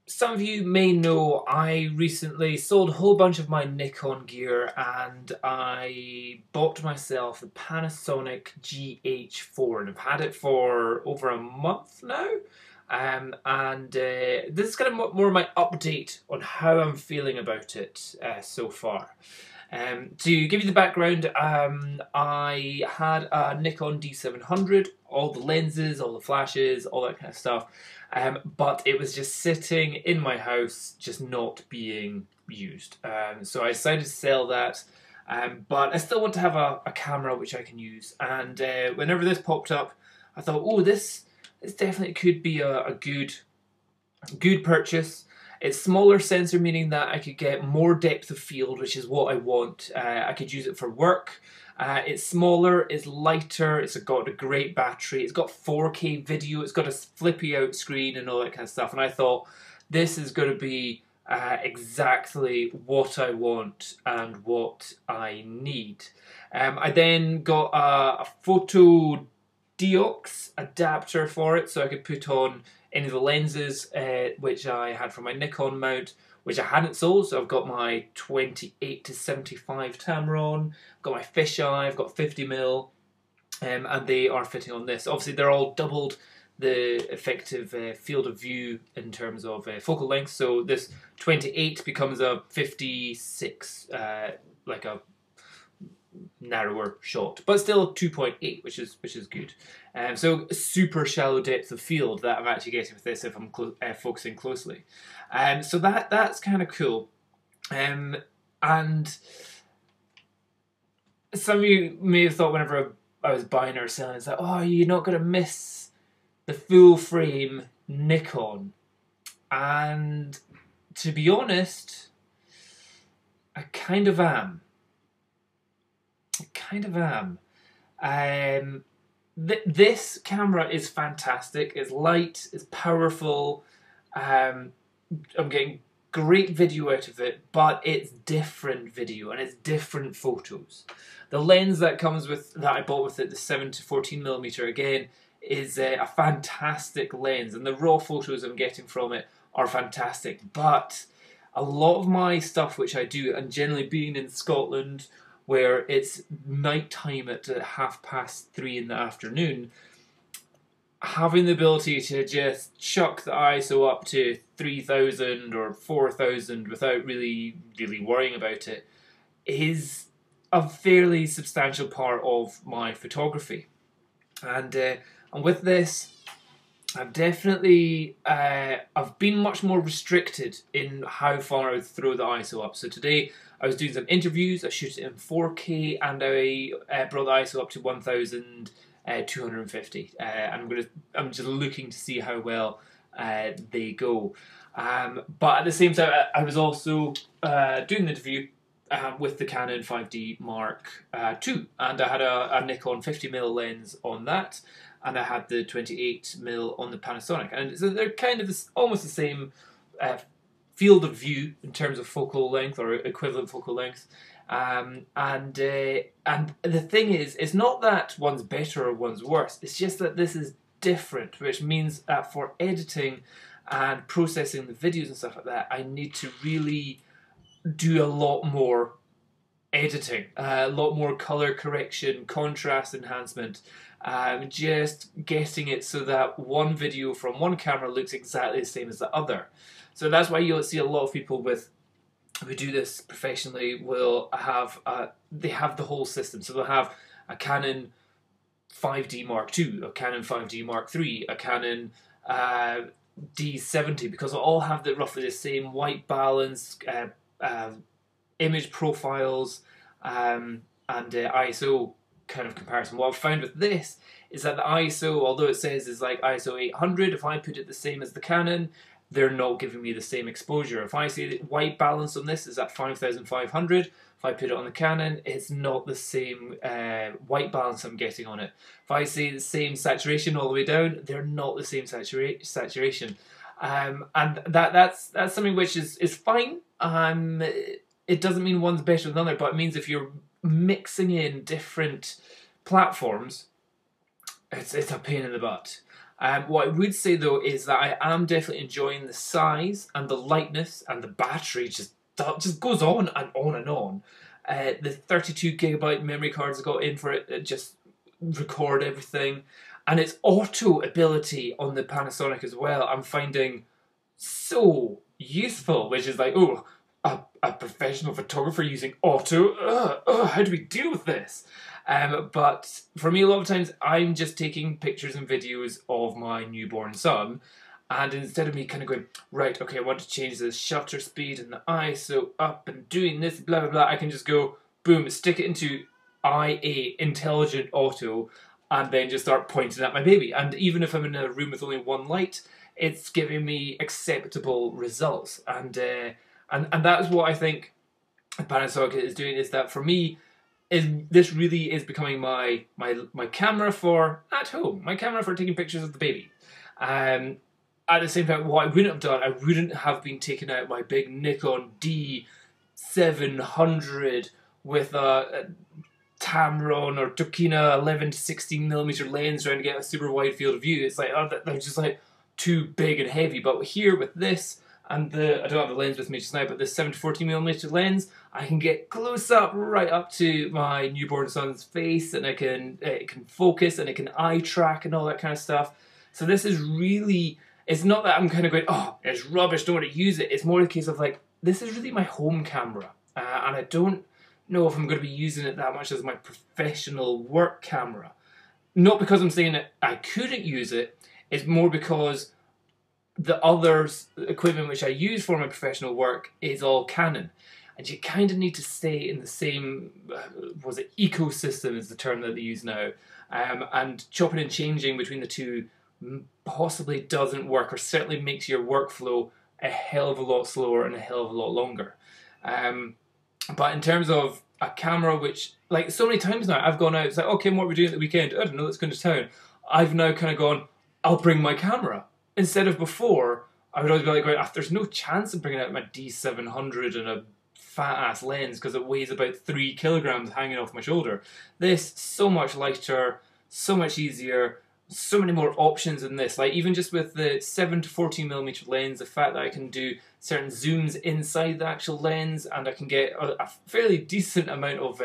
Some of you may know I recently sold a whole bunch of my Nikon gear and I bought myself the Panasonic GH4 and I've had it for over a month now. This is kind of more my update on how I'm feeling about it so far. To give you the background, I had a Nikon D700, all the lenses, all the flashes, all that kind of stuff, but it was just sitting in my house, just not being used. So I decided to sell that, but I still want to have a camera which I can use. And whenever this popped up, I thought, oh, this definitely could be a good purchase. It's smaller sensor, meaning that I could get more depth of field, which is what I want. I could use it for work. It's smaller, it's lighter, it's got a great battery, it's got 4K video, it's got a flippy out screen and all that kind of stuff. And I thought, this is going to be exactly what I want and what I need. I then got a photo deox adapter for it, so I could put on any of the lenses which I had for my Nikon mount, which I hadn't sold. So I've got my 28 to 75 Tamron, I've got my fisheye, I've got 50mm, and they are fitting on this. Obviously, they're all doubled the effective field of view in terms of focal length. So this 28 becomes a 56, like a narrower shot, but still 2.8, which is good. So super shallow depth of field that I'm actually getting with this if I'm focusing closely. So that's kind of cool. And some of you may have thought whenever I was buying or selling, it's like, oh, you're not going to miss the full frame Nikon. And to be honest, I kind of am. This camera is fantastic. It's light, it's powerful. I'm getting great video out of it, but it's different video and it's different photos. The lens that comes with that I bought with it, the 7 to 14mm, again, is a fantastic lens, and the raw photos I'm getting from it are fantastic. But a lot of my stuff which I do, and generally being in Scotland, where it's night time at 3:30 in the afternoon, having the ability to just chuck the ISO up to 3000 or 4000 without really worrying about it is a fairly substantial part of my photography. And with this, I've definitely I've been much more restricted in how far I would throw the ISO up. So today I was doing some interviews, I shoot it in 4K, and I brought the ISO up to 1250. And I'm just looking to see how well they go. But at the same time, I was also doing the interview with the Canon 5D Mark II, and I had a Nikon 50mm lens on that, and I had the 28mm on the Panasonic, and so they're kind of almost the same field of view in terms of focal length or equivalent focal length. And the thing is, it's not that one's better or one's worse. It's just that this is different, which means that for editing and processing the videos and stuff like that, I need to really do a lot more editing, a lot more color correction, contrast enhancement, just getting it so that one video from one camera looks exactly the same as the other. So that's why you'll see a lot of people who do this professionally will have they have the whole system. So they'll have a Canon 5D Mark II, a Canon 5D Mark III, a Canon D70, because they'll all have roughly the same white balance, image profiles, and ISO kind of comparison. What I've found with this is that the ISO, although it says is like ISO 800, if I put it the same as the Canon, they're not giving me the same exposure. If I see the white balance on this is at 5500, if I put it on the Canon, it's not the same white balance I'm getting on it. If I see the same saturation all the way down, they're not the same saturation. And that's something which is fine. It doesn't mean one's better than the other, but it means if you're mixing in different platforms, it's a pain in the butt. What I would say though is that I am definitely enjoying the size and the lightness, and the battery just goes on and on and on. The 32 GB memory cards I got in for it, just record everything, and its auto ability on the Panasonic as well I'm finding so useful, which is like, oh, a professional photographer using auto, how do we deal with this? But for me, a lot of times I'm just taking pictures and videos of my newborn son, and instead of me kind of going, right, okay, I want to change the shutter speed and the ISO up and doing this, blah, blah, blah, I can just go, boom, stick it into IA, Intelligent Auto, and then just start pointing at my baby. And even if I'm in a room with only one light, it's giving me acceptable results. And that's what I think Panasonic is doing, is that for me, this really is becoming my camera for at home, my camera for taking pictures of the baby. At the same time, what I wouldn't have done, I wouldn't have been taking out my big Nikon D700 with a Tamron or Tokina 11 to 16mm lens trying to get a super wide field of view. It's like, oh, they're just like too big and heavy. But here with this, and I don't have the lens with me just now, but this 7 to 14mm lens, I can get close up, right up to my newborn son's face, and it can focus, and it can eye track and all that kind of stuff. So this is really, it's not that I'm kind of going, oh, it's rubbish, don't want to use it. It's more the case of like, this is really my home camera, and I don't know if I'm going to be using it that much as my professional work camera. Not because I'm saying that I couldn't use it, it's more because the other equipment which I use for my professional work is all Canon. And you kind of need to stay in the same, ecosystem is the term that they use now. And chopping and changing between the two possibly doesn't work, or certainly makes your workflow a hell of a lot slower and a hell of a lot longer. But in terms of a camera, which, like, so many times now I've gone out, it's like, okay, what are we doing at the weekend? I don't know, let's go into town. I've now kind of gone, I'll bring my camera. Instead of before, I would always be like, oh, there's no chance of bringing out my D700 and a fat-ass lens because it weighs about 3 kilograms hanging off my shoulder. This, so much lighter, so much easier, so many more options in this. Like, even just with the 7 to 14mm lens, the fact that I can do certain zooms inside the actual lens, and I can get a fairly decent amount of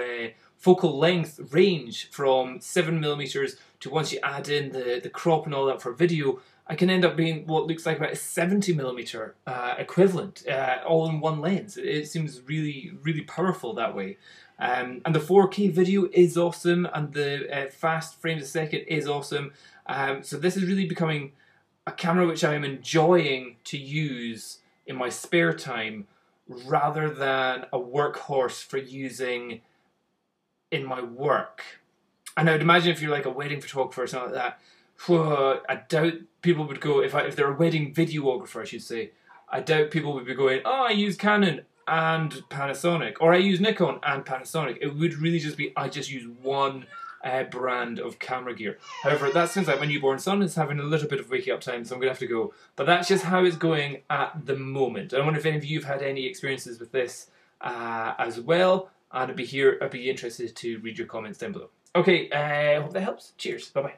focal length range from 7mm to, once you add in the crop and all that for video, I can end up being what looks like about a 70mm equivalent, all in one lens. It seems really, really powerful that way. And the 4K video is awesome, and the fast frames a second is awesome. So this is really becoming a camera which I am enjoying to use in my spare time, rather than a workhorse for using in my work. And I would imagine if you're like a wedding photographer or something like that, I doubt people would go, if they're a wedding videographer, I should say, I doubt people would be going, oh, I use Canon and Panasonic, or I use Nikon and Panasonic. It would really just be, I just use one brand of camera gear. However, that sounds like my newborn son is having a little bit of waking up time, so I'm going to have to go. But that's just how it's going at the moment. I wonder if any of you have had any experiences with this as well, and I'd be interested to read your comments down below. Okay, I hope that helps. Cheers. Bye-bye.